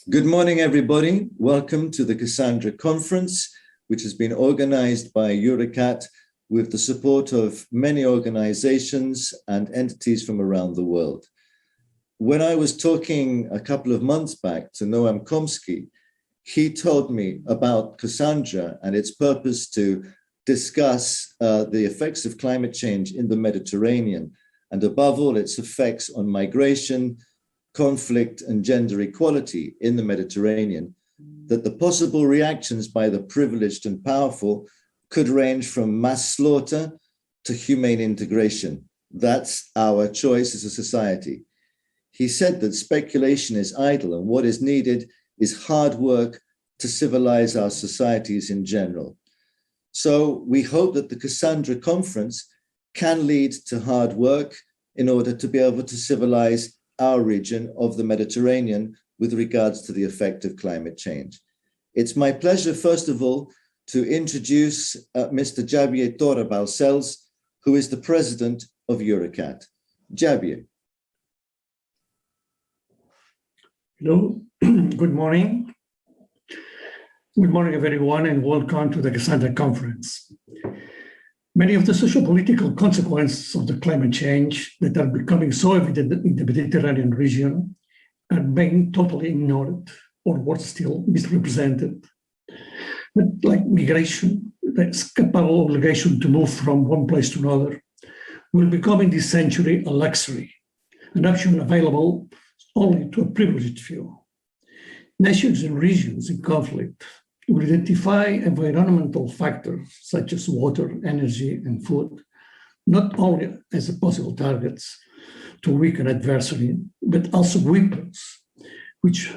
Good morning, everybody. Welcome to the Cassandra conference, which has been organized by Eurecat with the support of many organizations and entities from around the world. When I was talking a couple of months back to Noam Chomsky, he told me about Cassandra and its purpose to discuss the effects of climate change in the Mediterranean, and above all, its effects on migration, conflict, and gender equality in the Mediterranean, that the possible reactions by the privileged and powerful could range from mass slaughter to humane integration. That's our choice as a society. He said that speculation is idle and what is needed is hard work to civilize our societies in general. So we hope that the Cassandra conference can lead to hard work in order to be able to civilize our region of the Mediterranean with regards to the effect of climate change. It's my pleasure, first of all, to introduce Mr. XAVIER TORRA, who is the president of Eurecat. XAVIER. Hello, good morning. Good morning, everyone, and welcome to the Cassandra conference. Many of the social-political consequences of the climate change that are becoming so evident in the Mediterranean region are being totally ignored, or worse still, misrepresented. But like migration, the escapable obligation to move from one place to another will become in this century a luxury, an option available only to a privileged few. Nations and regions in conflict will identify environmental factors such as water, energy, and food, not only as possible targets to weaken adversary, but also weapons which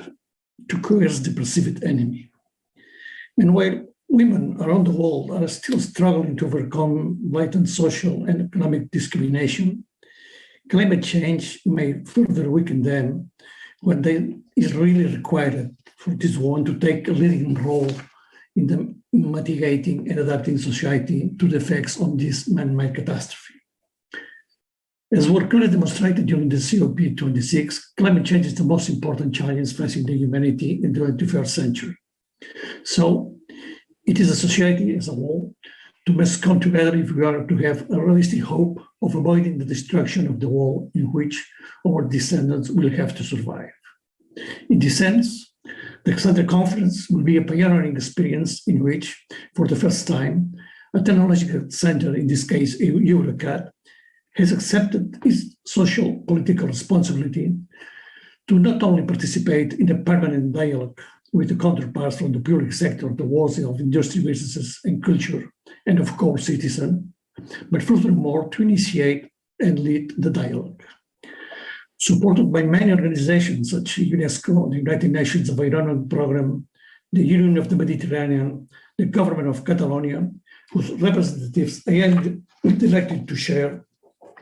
to coerce the perceived enemy. And while women around the world are still struggling to overcome blatant social and economic discrimination, climate change may further weaken them when they is really required for this one to take a leading role in the mitigating and adapting society to the effects of this man-made catastrophe. As was clearly demonstrated during the COP26, climate change is the most important challenge facing the humanity in the 21st century. So it is a society as a whole to must come together if we are to have a realistic hope of avoiding the destruction of the world in which our descendants will have to survive. In this sense, the Cassandra conference will be a pioneering experience in which, for the first time, a technological center, in this case Eurecat, has accepted its social political responsibility to not only participate in a permanent dialogue with the counterparts from the public sector, the worlds of industry, businesses, and culture, and of course citizens, but furthermore to initiate and lead the dialogue. Supported by many organizations such as Unesco, the United Nations Environment Programme, the Union of the Mediterranean, the government of Catalonia, whose representatives I am elected to share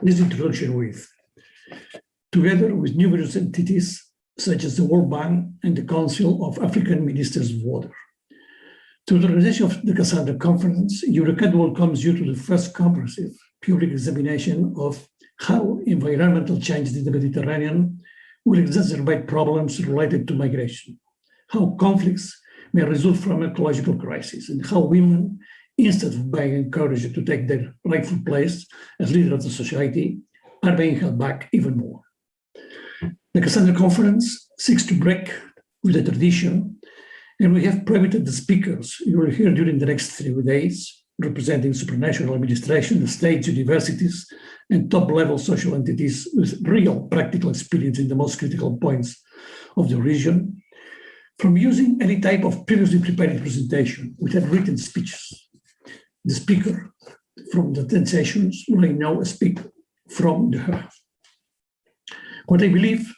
this introduction with, together with numerous entities such as the World Bank and the Council of African Ministers of Water. To the organization of the Cassandra conference, Eurecat welcomes you to the first comprehensive public examination of how environmental change in the Mediterranean will exacerbate problems related to migration, how conflicts may result from ecological crisis, and how women, instead of being encouraged to take their rightful place as leaders of the society, are being held back even more. The Cassandra conference seeks to break with the tradition, and we have promoted the speakers you will hear during the next 3 days, representing supranational administration, states, universities, and top-level social entities with real practical experience in the most critical points of the region, from using any type of previously prepared presentation without written speeches. The speaker from the 10 sessions will now speak from the heart. What I believe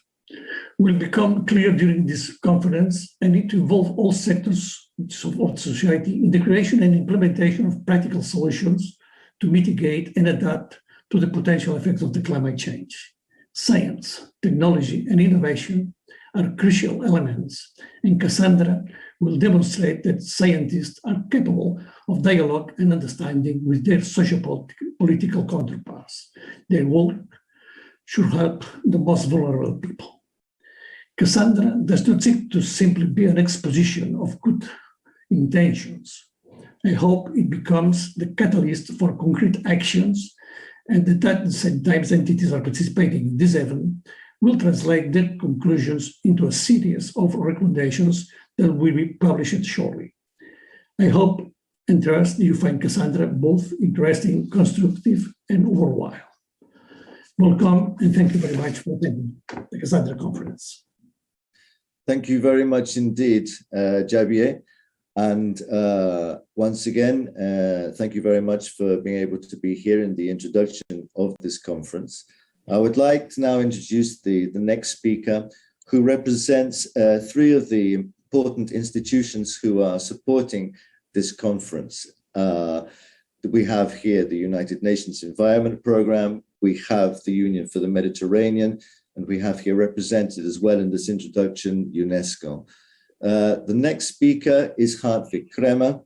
will become clear during this conference and need to involve all sectors of society in the creation and implementation of practical solutions to mitigate and adapt to the potential effects of the climate change. Science, technology, and innovation are crucial elements, and Cassandra will demonstrate that scientists are capable of dialogue and understanding with their socio-political counterparts. Their work should help the most vulnerable people. Cassandra does not seek to simply be an exposition of good intentions. I hope it becomes the catalyst for concrete actions, and that at the same time entities are participating in this event will translate their conclusions into a series of recommendations that will be published shortly. I hope and trust you find Cassandra both interesting, constructive, and worthwhile. Welcome, and thank you very much for attending the Cassandra conference. Thank you very much indeed, Javier. And once again, thank you very much for being able to be here in the introduction of this conference. I would like to now introduce the next speaker, who represents three of the important institutions who are supporting this conference. We have here the United Nations Environment Programme, we have the Union for the Mediterranean, and we have here represented as well in this introduction, Unesco. The next speaker is HARTWIG KREMER.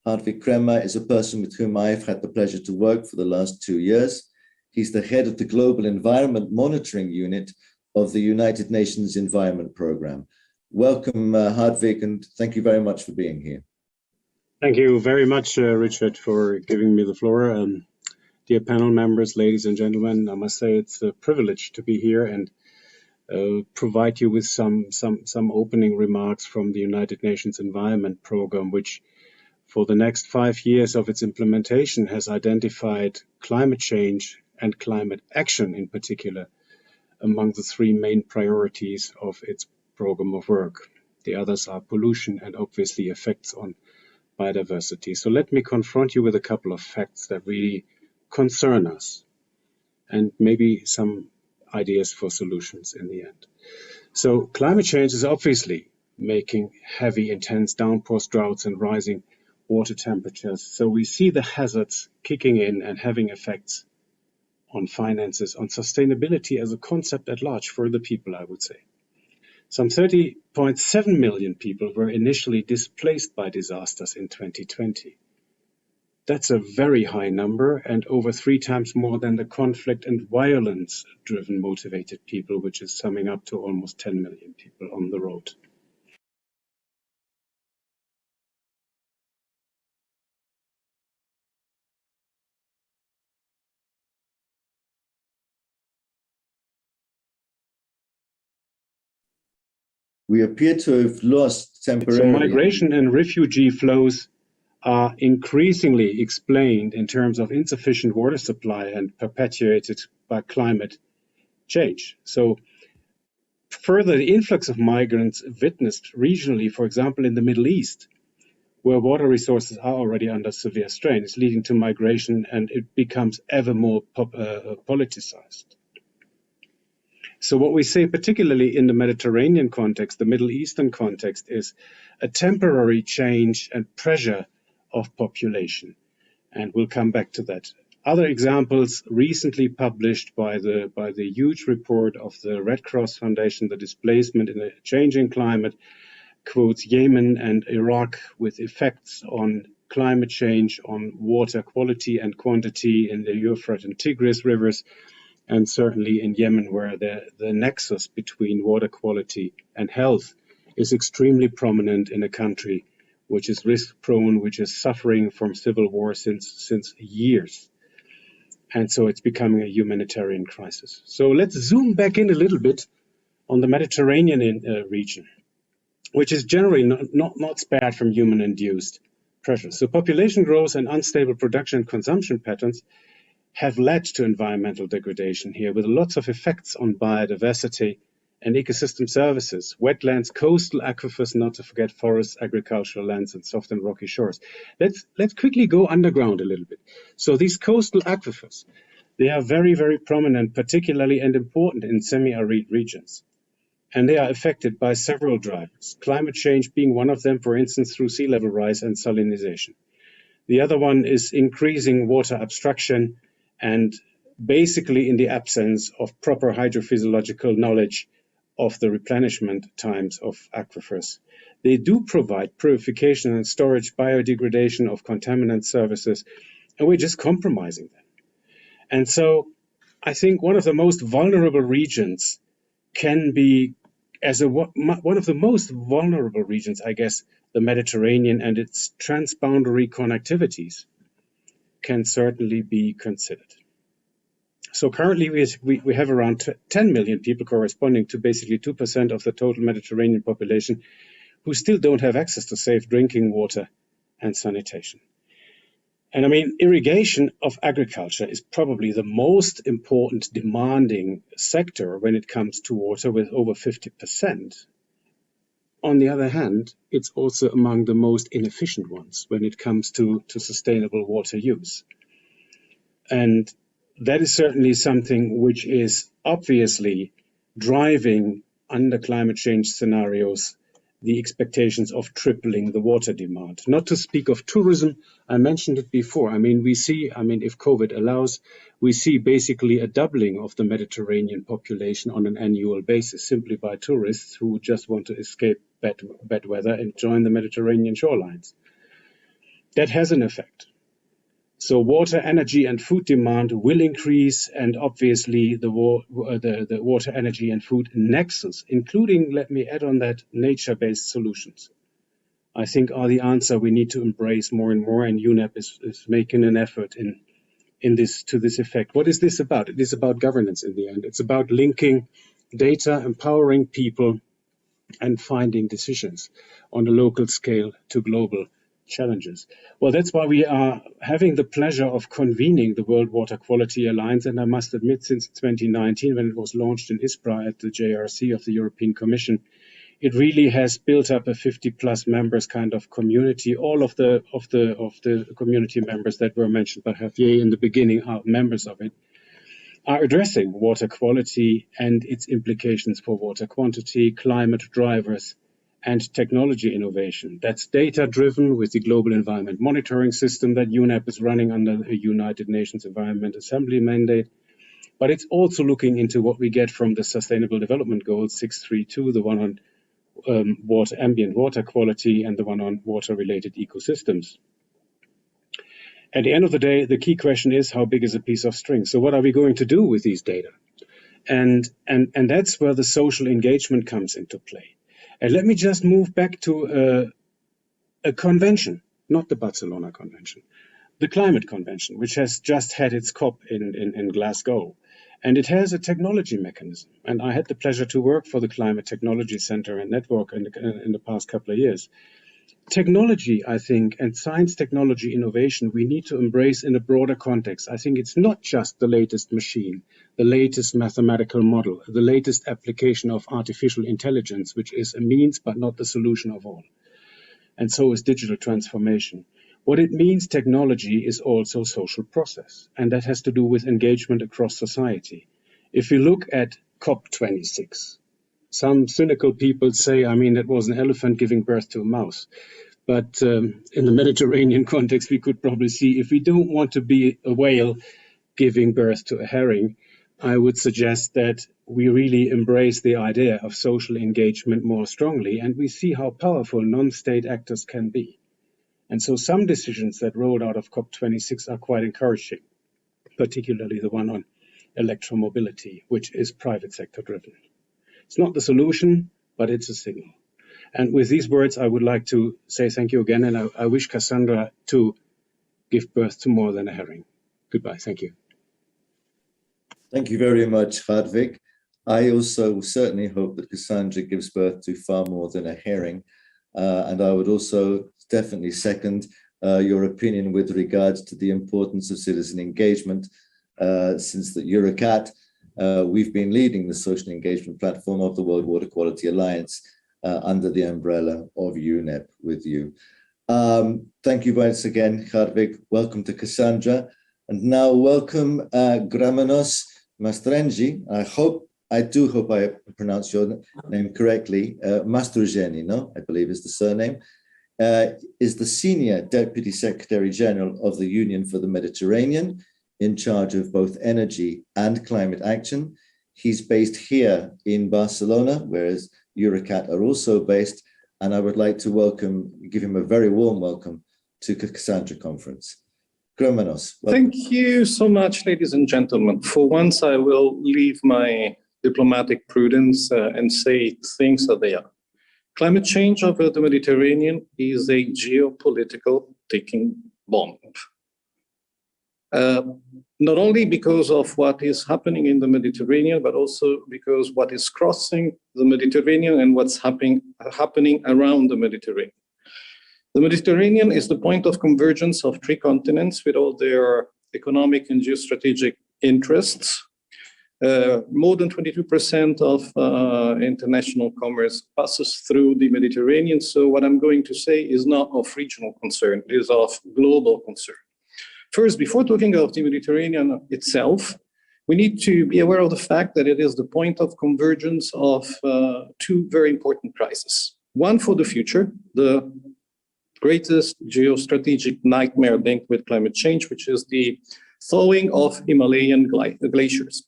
HARTWIG KREMER is a person with whom I've had the pleasure to work for the last 2 years. He's the head of the Global Environment Monitoring Unit of the United Nations Environment Programme. Welcome, HARTWIG, and thank you very much for being here. Thank you very much, Richard, for giving me the floor. Dear panel members, ladies and gentlemen, I must say it's a privilege to be here and provide you with some opening remarks from the United Nations Environment Programme, which for the next 5 years of its implementation has identified climate change and climate action in particular among the 3 main priorities of its program of work. The others are pollution and obviously effects on biodiversity. So let me confront you with a couple of facts that really concern us and maybe some ideas for solutions in the end. So climate change is obviously making heavy, intense downpours, droughts, and rising water temperatures. So we see the hazards kicking in and having effects on finances, on sustainability as a concept at large for the people, I would say. Some 30.7 million people were initially displaced by disasters in 2020. That's a very high number and over 3 times more than the conflict and violence-driven motivated people, which is summing up to almost 10 million people on the road. We appear to have lost temporarily. So migration and refugee flows are increasingly explained in terms of insufficient water supply and perpetuated by climate change. So further, the influx of migrants witnessed regionally, for example, in the Middle East, where water resources are already under severe strain, is leading to migration and it becomes ever more politicized. So what we say, particularly in the Mediterranean context, the Middle Eastern context, is a temporary change and pressure of population. And we'll come back to that. Other examples recently published by the huge report of the Red Cross Foundation, The Displacement in a Changing Climate, quotes Yemen and Iraq with effects on climate change, on water quality and quantity in the Euphrates and Tigris rivers, and certainly in Yemen, where the nexus between water quality and health is extremely prominent in a country which is risk-prone, which is suffering from civil war since years. And so it's becoming a humanitarian crisis. So let's zoom back in a little bit on the Mediterranean region, which is generally not spared from human-induced pressures. So population growth and unstable production and consumption patterns have led to environmental degradation here, with lots of effects on biodiversity and ecosystem services, wetlands, coastal aquifers, not to forget forests, agricultural lands, and soft and rocky shores. Let's quickly go underground a little bit. So these coastal aquifers, they are very, very prominent, particularly and important in semi-arid regions. And they are affected by several drivers, climate change being one of them, for instance, through sea level rise and salinization. The other one is increasing water abstraction, and basically in the absence of proper hydrophysiological knowledge of the replenishment times of aquifers. They do provide purification and storage, biodegradation of contaminant services, and we're just compromising them. And so I think one of the most vulnerable regions can be as one of the most vulnerable regions, I guess, the Mediterranean and its transboundary connectivities can certainly be considered. So currently we have around 10 million people, corresponding to basically 2% of the total Mediterranean population, who still don't have access to safe drinking water and sanitation. And I mean, irrigation of agriculture is probably the most important demanding sector when it comes to water, with over 50%. On the other hand, it's also among the most inefficient ones when it comes to sustainable water use. And that is certainly something which is obviously driving, under climate change scenarios, the expectations of tripling the water demand. Not to speak of tourism, I mentioned it before. I mean, if COVID allows, we see basically a doubling of the Mediterranean population on an annual basis, simply by tourists who just want to escape bad weather and join the Mediterranean shorelines. That has an effect. So water, energy, and food demand will increase, and obviously the water, energy, and food nexus, including, let me add on that, nature-based solutions, I think are the answer we need to embrace more and more, and UNEP is making an effort in this to this effect. What is this about? It is about governance in the end. It's about linking data, empowering people, and finding decisions on a local scale to global challenges. Well, that's why we are having the pleasure of convening the World Water Quality Alliance, and I must admit, since 2019, when it was launched in ISPRA at the JRC of the European Commission, it really has built up a 50+ members kind of community. All of the community members that were mentioned by Javier in the beginning are members of it, are addressing water quality and its implications for water quantity, climate drivers, and technology innovation. That's data-driven with the Global Environment Monitoring System that UNEP is running under the United Nations Environment Assembly mandate. But it's also looking into what we get from the Sustainable Development Goals 632, the one on ambient water quality and the one on water-related ecosystems. At the end of the day, the key question is, how big is a piece of string? So what are we going to do with these data? And that's where the social engagement comes into play. And let me just move back to a convention, not the Barcelona Convention, the Climate Convention, which has just had its COP in Glasgow. And it has a technology mechanism. And I had the pleasure to work for the Climate Technology Center and Network in the past couple of years. Technology, I think, and science technology innovation, we need to embrace in a broader context. I think it's not just the latest machine, the latest mathematical model, the latest application of artificial intelligence, which is a means but not the solution of all. And so is digital transformation. What it means, technology, is also social process, and that has to do with engagement across society. If you look at COP26, some cynical people say, I mean, it was an elephant giving birth to a mouse. But in the Mediterranean context, we could probably see, if we don't want to be a whale giving birth to a herring, I would suggest that we really embrace the idea of social engagement more strongly, and we see how powerful non-state actors can be. And so some decisions that rolled out of COP26 are quite encouraging, particularly the one on electromobility, which is private sector driven. It's not the solution, but it's a signal. And with these words, I would like to say thank you again, and I wish Cassandra to give birth to more than a herring. Goodbye. Thank you. Thank you very much, HARTWIG. I also certainly hope that Cassandra gives birth to far more than a herring. And I would also definitely second your opinion with regards to the importance of citizen engagement. Since the Eurecat, we've been leading the social engagement platform of the World Water Quality Alliance under the umbrella of UNEP with you. Thank you once again, HARTWIG. Welcome to Cassandra. And now welcome GRAMMENOS MASTROJENI. I do hope I pronounce your name correctly. MASTROJENI, no? I believe is the surname. Is the Senior Deputy Secretary General of the Union for the Mediterranean, in charge of both energy and climate action. He's based here in Barcelona, whereas Eurecat are also based. And I would like to give him a very warm welcome to the Cassandra Conference. GRAMMENOS. Thank you so much, ladies and gentlemen. For once, I will leave my diplomatic prudence and say things as they are. Climate change over the Mediterranean is a geopolitical ticking bomb. Not only because of what is happening in the Mediterranean, but also because what is crossing the Mediterranean and what's happening around the Mediterranean. The Mediterranean is the point of convergence of three continents with all their economic and geostrategic interests. More than 22% of international commerce passes through the Mediterranean. So what I'm going to say is not of regional concern, it is of global concern. First, before talking of the Mediterranean itself, we need to be aware of the fact that it is the point of convergence of two very important crises. One for the future, the greatest geostrategic nightmare linked with climate change, which is the thawing of Himalayan glaciers.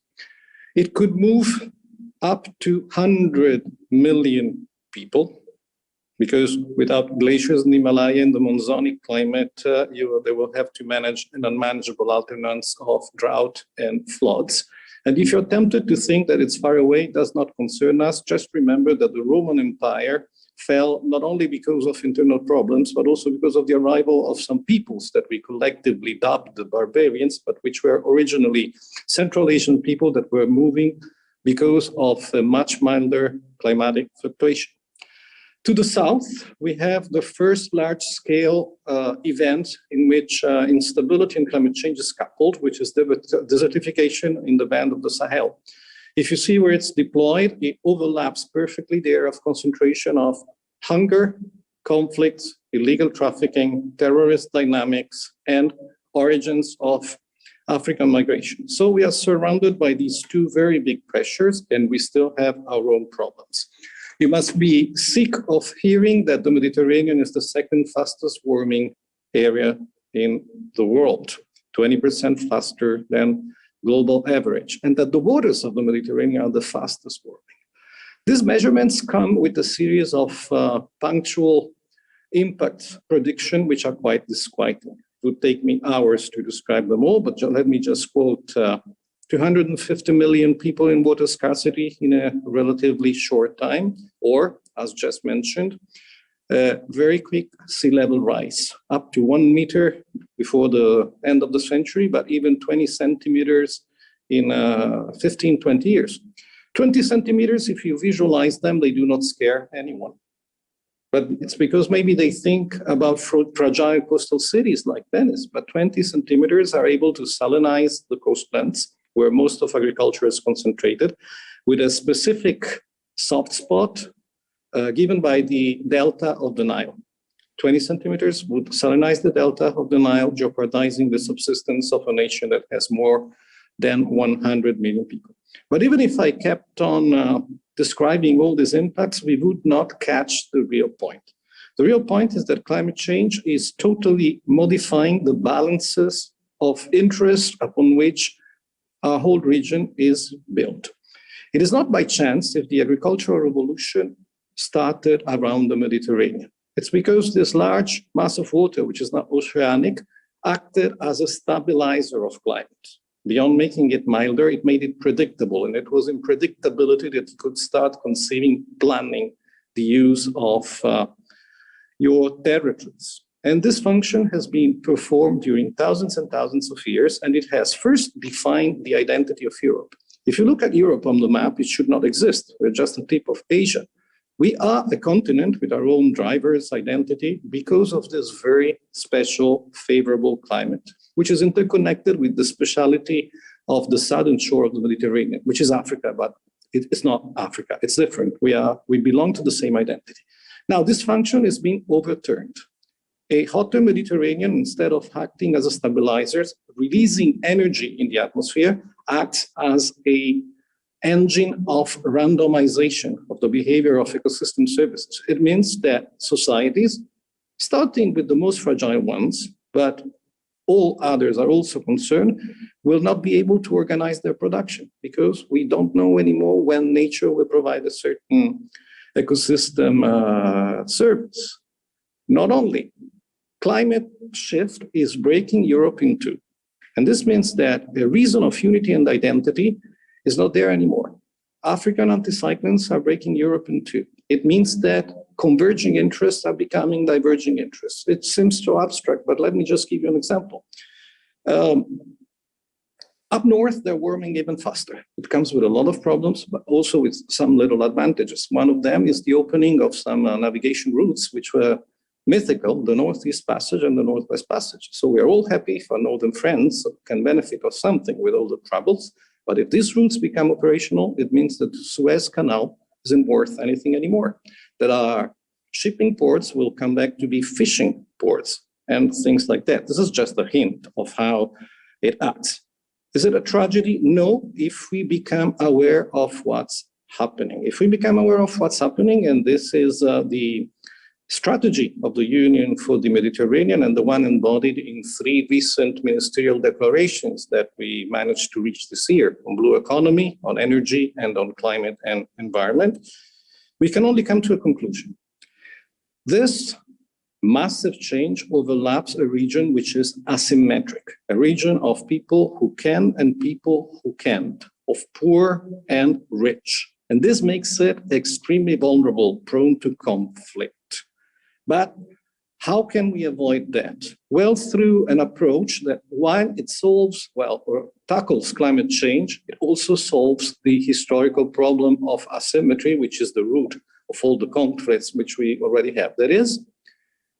It could move up to 100 million people, because without glaciers in the Himalaya and the monzonic climate, they will have to manage an unmanageable alternance of drought and floods. And if you're tempted to think that it's far away, it does not concern us, just remember that the Roman Empire fell not only because of internal problems, but also because of the arrival of some peoples that we collectively dubbed the barbarians, but which were originally Central Asian people that were moving because of a much milder climatic fluctuation. To the south, we have the first large-scale event in which instability and climate change is coupled, which is desertification in the band of the Sahel. If you see where it's deployed, it overlaps perfectly the area of concentration of hunger, conflicts, illegal trafficking, terrorist dynamics, and origins of African migration. So we are surrounded by these two very big pressures, and we still have our own problems. You must be sick of hearing that the Mediterranean is the second fastest warming area in the world, 20% faster than global average, and that the waters of the Mediterranean are the fastest warming. These measurements come with a series of punctual impact predictions, which are quite disquieting. It would take me hours to describe them all, but let me just quote 250 million people in water scarcity in a relatively short time, or, as just mentioned, very quick sea level rise, up to 1 meter before the end of the century, but even 20 centimeters in 15, 20 years. 20 centimeters, if you visualize them, they do not scare anyone. But it's because maybe they think about fragile coastal cities like Venice, but 20 centimeters are able to salinize the coastlands, where most of agriculture is concentrated, with a specific soft spot given by the delta of the Nile. 20 centimeters would salinize the delta of the Nile, jeopardizing the subsistence of a nation that has more than 100 million people. But even if I kept on describing all these impacts, we would not catch the real point. The real point is that climate change is totally modifying the balances of interest upon which our whole region is built. It is not by chance if the agricultural revolution started around the Mediterranean. It's because this large mass of water, which is not oceanic, acted as a stabilizer of climate. Beyond making it milder, it made it predictable, and it was in predictability that you could start conceiving, planning the use of your territories. And this function has been performed during thousands and thousands of years, and it has first defined the identity of Europe. If you look at Europe on the map, it should not exist. We're just a tip of Asia. We are a continent with our own driver's identity because of this very special, favorable climate, which is interconnected with the speciality of the southern shore of the Mediterranean, which is Africa, but it's not Africa. It's different. We belong to the same identity. Now, this function is being overturned. A hotter Mediterranean, instead of acting as a stabilizer, releasing energy in the atmosphere, acts as an engine of randomization of the behavior of ecosystem services. It means that societies, starting with the most fragile ones, but all others are also concerned, will not be able to organize their production because we don't know anymore when nature will provide a certain ecosystem service. Not only, climate shift is breaking Europe in two. And this means that the reason of unity and identity is not there anymore. African anticyclones are breaking Europe in two. It means that converging interests are becoming diverging interests. It seems so abstract, but let me just give you an example. Up north, they're warming even faster. It comes with a lot of problems, but also with some little advantages. One of them is the opening of some navigation routes, which were mythical, the Northeast Passage and the Northwest Passage. So we're all happy for northern friends who can benefit of something with all the troubles. But if these routes become operational, it means that the Suez Canal isn't worth anything anymore. That our shipping ports will come back to be fishing ports and things like that. This is just a hint of how it acts. Is it a tragedy? No, if we become aware of what's happening. If we become aware of what's happening, and this is the strategy of the Union for the Mediterranean and the one embodied in 3 recent ministerial declarations that we managed to reach this year on blue economy, on energy, and on climate and environment, we can only come to a conclusion. This massive change overlaps a region which is asymmetric, a region of people who can and people who can't, of poor and rich. And this makes it extremely vulnerable, prone to conflict. But how can we avoid that? Well, through an approach that while it solves, well, or tackles climate change, it also solves the historical problem of asymmetry, which is the root of all the conflicts which we already have. That is,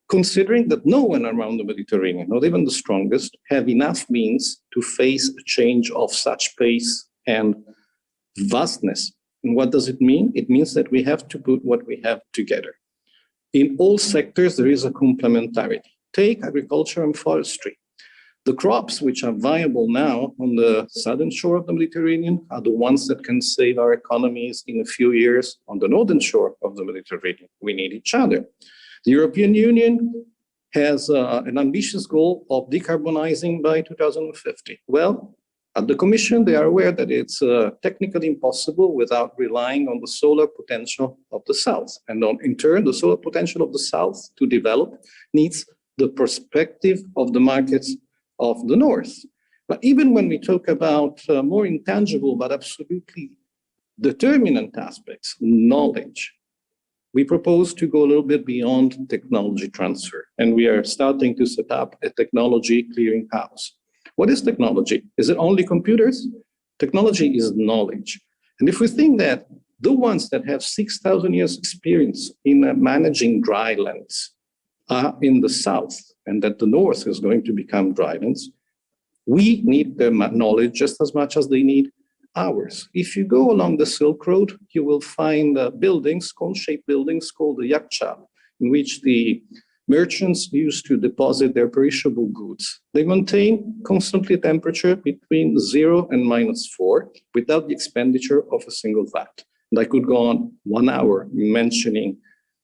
considering that no one around the Mediterranean, not even the strongest, have enough means to face a change of such pace and vastness. And what does it mean? It means that we have to put what we have together. In all sectors, there is a complementarity. Take agriculture and forestry. The crops which are viable now on the southern shore of the Mediterranean are the ones that can save our economies in a few years on the northern shore of the Mediterranean. We need each other. The European Union has an ambitious goal of decarbonizing by 2050. Well, at the Commission, they are aware that it's technically impossible without relying on the solar potential of the South. And in turn, the solar potential of the South to develop needs the perspective of the markets of the North. But even when we talk about more intangible but absolutely determinant aspects, knowledge, we propose to go a little bit beyond technology transfer. And we are starting to set up a technology clearinghouse. What is technology? Is it only computers? Technology is knowledge. And if we think that the ones that have 6,000 years experience in managing drylands are in the South, and that the North is going to become drylands, we need their knowledge just as much as they need ours. If you go along the Silk Road, you will find buildings, cone-shaped buildings called the yakcha, in which the merchants used to deposit their perishable goods. They maintain constantly temperature between 0 and -4 without the expenditure of a single vat. And I could go on 1 hour mentioning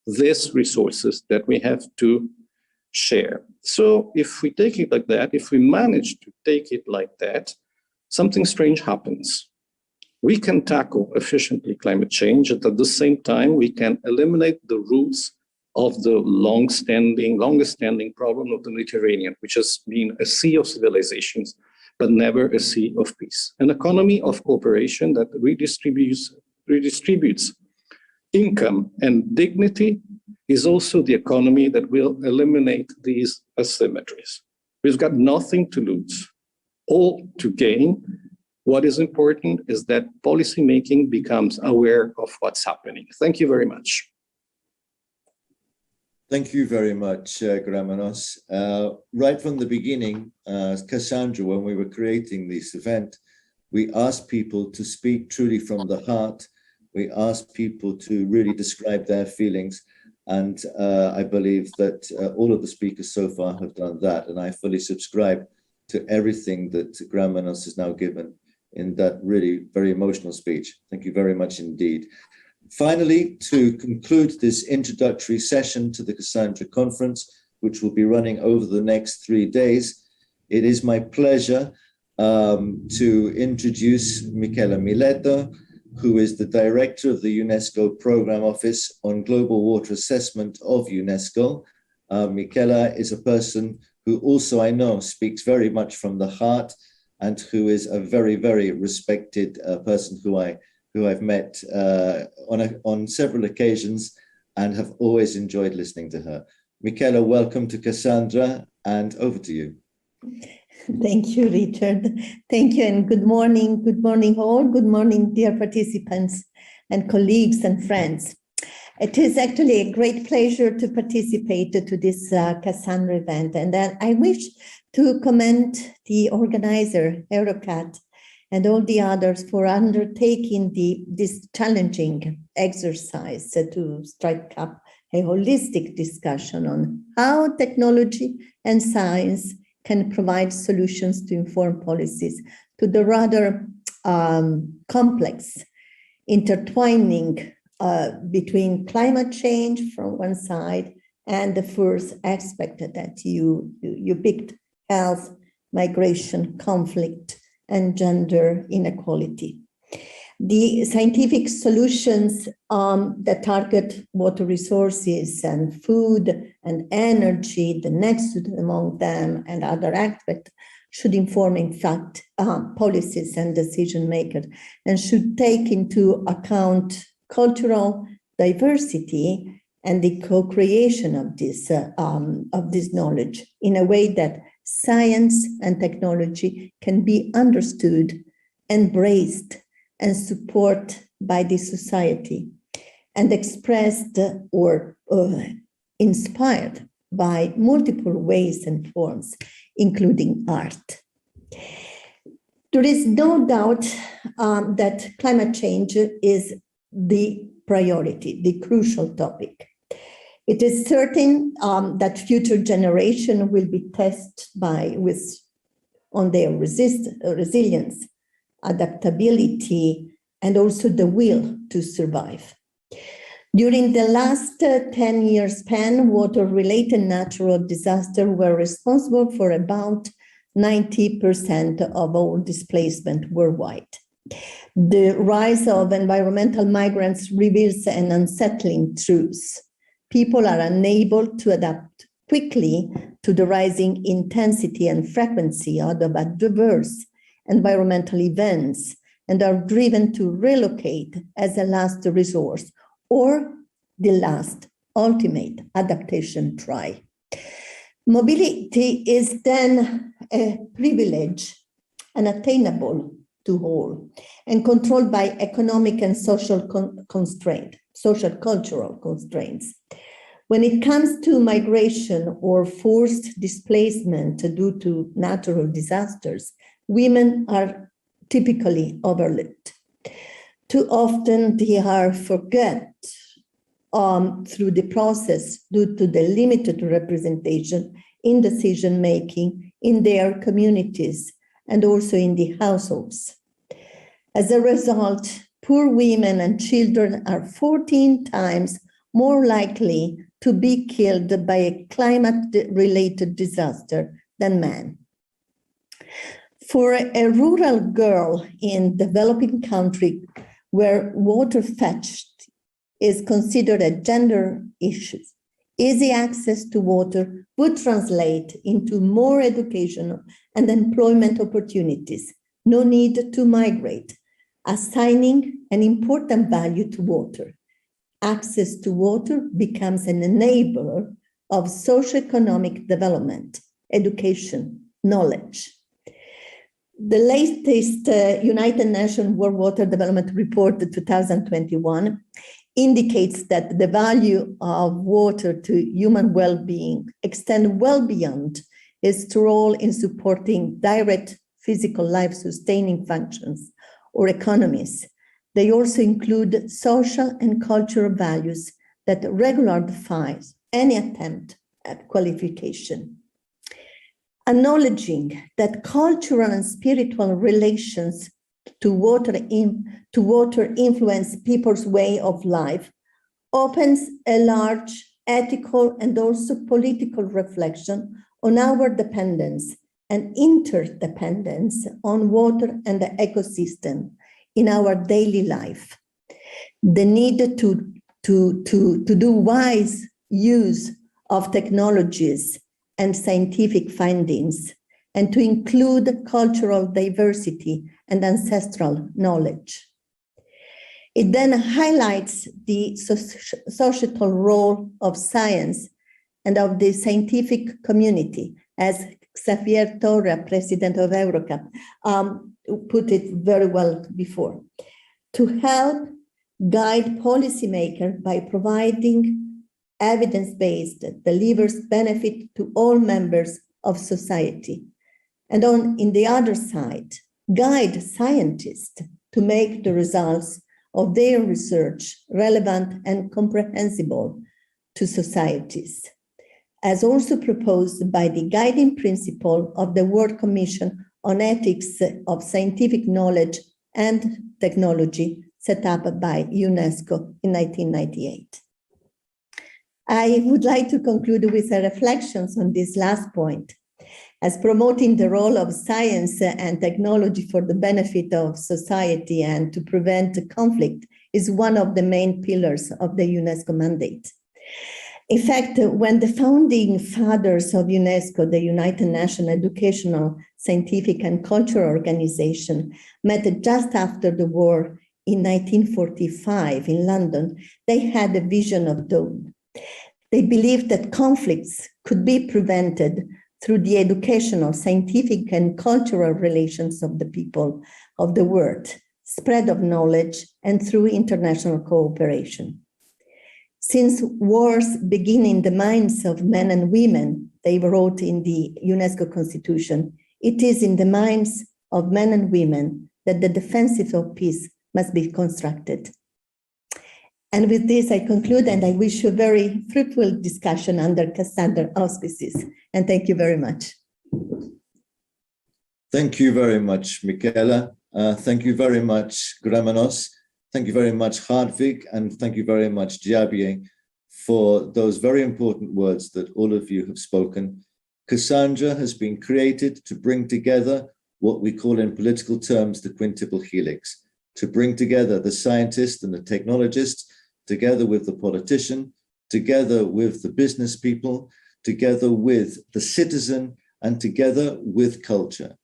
these resources that we have to share. So if we take it like that, if we manage to take it like that, something strange happens. We can tackle efficiently climate change, and at the same time, we can eliminate the roots of the longest standing problem of the Mediterranean, which has been a sea of civilizations, but never a sea of peace. An economy of cooperation that redistributes income and dignity is also the economy that will eliminate these asymmetries. We've got nothing to lose, all to gain. What is important is that policymaking becomes aware of what's happening. Thank you very much. Thank you very much, GRAMMENOS. Right from the beginning, Cassandra, when we were creating this event, we asked people to speak truly from the heart. We asked people to really describe their feelings. And I believe that all of the speakers so far have done that. And I fully subscribe to everything that GRAMMENOS has now given in that really very emotional speech. Thank you very much indeed. Finally, to conclude this introductory session to the Cassandra conference, which will be running over the next 3 days, it is my pleasure to introduce Michela Miletto, who is the director of the UNESCO Program Office on Global Water Assessment of UNESCO. Michela is a person who also I know speaks very much from the heart and who is a very, very respected person who who I've met on several occasions and have always enjoyed listening to her. Michela, welcome to Cassandra, and over to you. Thank you, Richard. Thank you, and good morning. Good morning, all. Good morning, dear participants and colleagues and friends. It is actually a great pleasure to participate to this Cassandra event, and I wish to commend the organizer, Eurecat, and all the others for undertaking this challenging exercise to strike up a holistic discussion on how technology and science can provide solutions to inform policies to the rather complex intertwining between climate change from one side and the first aspect that you picked, health, migration, conflict, and gender inequality. The scientific solutions that target water resources and food and energy, the nexus among them and other aspects, should inform, in fact, policies and decision makers, and should take into account cultural diversity and the co-creation of this knowledge in a way that science and technology can be understood, embraced, and supported by the society, and expressed or inspired by multiple ways and forms, including art. There is no doubt that climate change is the priority, the crucial topic. It is certain that future generation will be tested on their resilience, adaptability, and also the will to survive. During the last 10-year span, water-related natural disasters were responsible for about 90% of all displacement worldwide. The rise of environmental migrants reveals an unsettling truth. People are unable to adapt quickly to the rising intensity and frequency of diverse environmental events and are driven to relocate as a last resource or the last ultimate adaptation try. Mobility is then a privilege unattainable to all and controlled by economic and social cultural constraints. When it comes to migration or forced displacement due to natural disasters, women are typically overlooked. Too often they are forgotten through the process due to the limited representation in decision-making in their communities and also in the households. As a result, poor women and children are 14 times more likely to be killed by a climate-related disaster than men. For a rural girl in developing country where water fetched is considered a gender issue, easy access to water would translate into more educational and employment opportunities, no need to migrate, assigning an important value to water. Access to water becomes an enabler of socioeconomic development, education, knowledge. The latest United Nations World Water Development Report 2021 indicates that the value of water to human well-being extends well beyond its role in supporting direct physical life-sustaining functions or economies. They also include social and cultural values that regularly define any attempt at qualification. Acknowledging that cultural and spiritual relations to water influence people's way of life opens a large ethical and also political reflection on our dependence and interdependence on water and the ecosystem in our daily life. The need to do wise use of technologies and scientific findings, and to include cultural diversity and ancestral knowledge. It then highlights the societal role of science and of the scientific community, as XAVIER TORRA, president of Eurecat, put it very well before, to help guide policymakers by providing evidence-based delivers benefit to all members of society. And in the other side, guide scientists to make the results of their research relevant and comprehensible to societies, as also proposed by the guiding principle of the World Commission on Ethics of Scientific Knowledge and Technology, set up by UNESCO in 1998. I would like to conclude with reflections on this last point, as promoting the role of science and technology for the benefit of society and to prevent conflict is one of the main pillars of the UNESCO mandate. In fact, when the founding fathers of UNESCO, the United Nations Educational, Scientific and Cultural Organization, met just after the war in 1945 in London, they had a vision of dawn. They believed that conflicts could be prevented through the educational, scientific, and cultural relations of the people of the world, spread of knowledge, and through international cooperation. Since wars begin in the minds of men and women, they wrote in the UNESCO Constitution, it is in the minds of men and women that the defenses of peace must be constructed. And with this, I conclude, and I wish you a very fruitful discussion under Cassandra auspices. And thank you very much. Thank you very much, Michela. Thank you very much, GRAMMENOS. Thank you very much, HARTWIG, and thank you very much, XAVIER, for those very important words that all of you have spoken. Cassandra has been created to bring together what we call in political terms the quintuple helix, to bring together the scientist and the technologist, together with the politician, together with the business people, together with the citizen, and together with culture.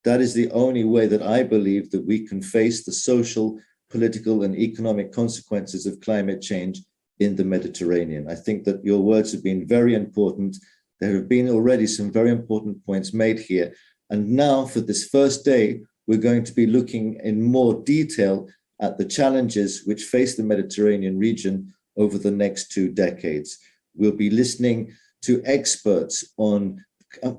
That is the only way that I believe that we can face the social, political, and economic consequences of climate change in the Mediterranean. I think that your words have been very important. There have been already some very important points made here. And now for this first day, we're going to be looking in more detail at the challenges which face the Mediterranean region over the next 2 decades. We'll be listening to experts on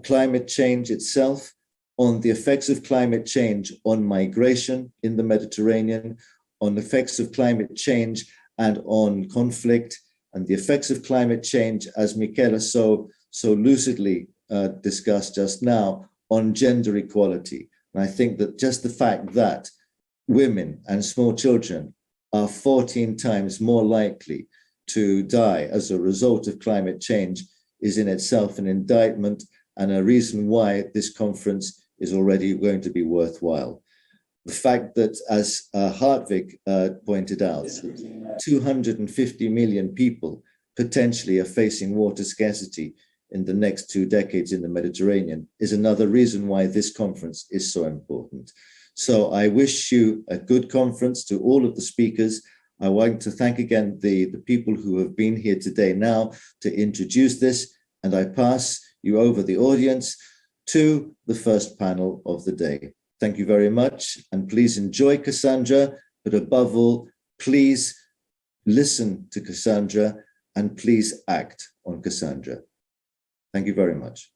climate change itself, on the effects of climate change on migration in the Mediterranean, on the effects of climate change and on conflict, and the effects of climate change, as Michela so lucidly discussed just now, on gender equality. And I think that just the fact that women and small children are 14 times more likely to die as a result of climate change is in itself an indictment and a reason why this conference is already going to be worthwhile. The fact that, as HARTWIG pointed out, 250 million people potentially are facing water scarcity in the next 2 decades in the Mediterranean is another reason why this conference is so important. So I wish you a good conference to all of the speakers. I want to thank again the people who have been here today now to introduce this, and I pass you over the audience to the first panel of the day. Thank you very much, and please enjoy Cassandra, but above all, please listen to Cassandra and please act on Cassandra. Thank you very much.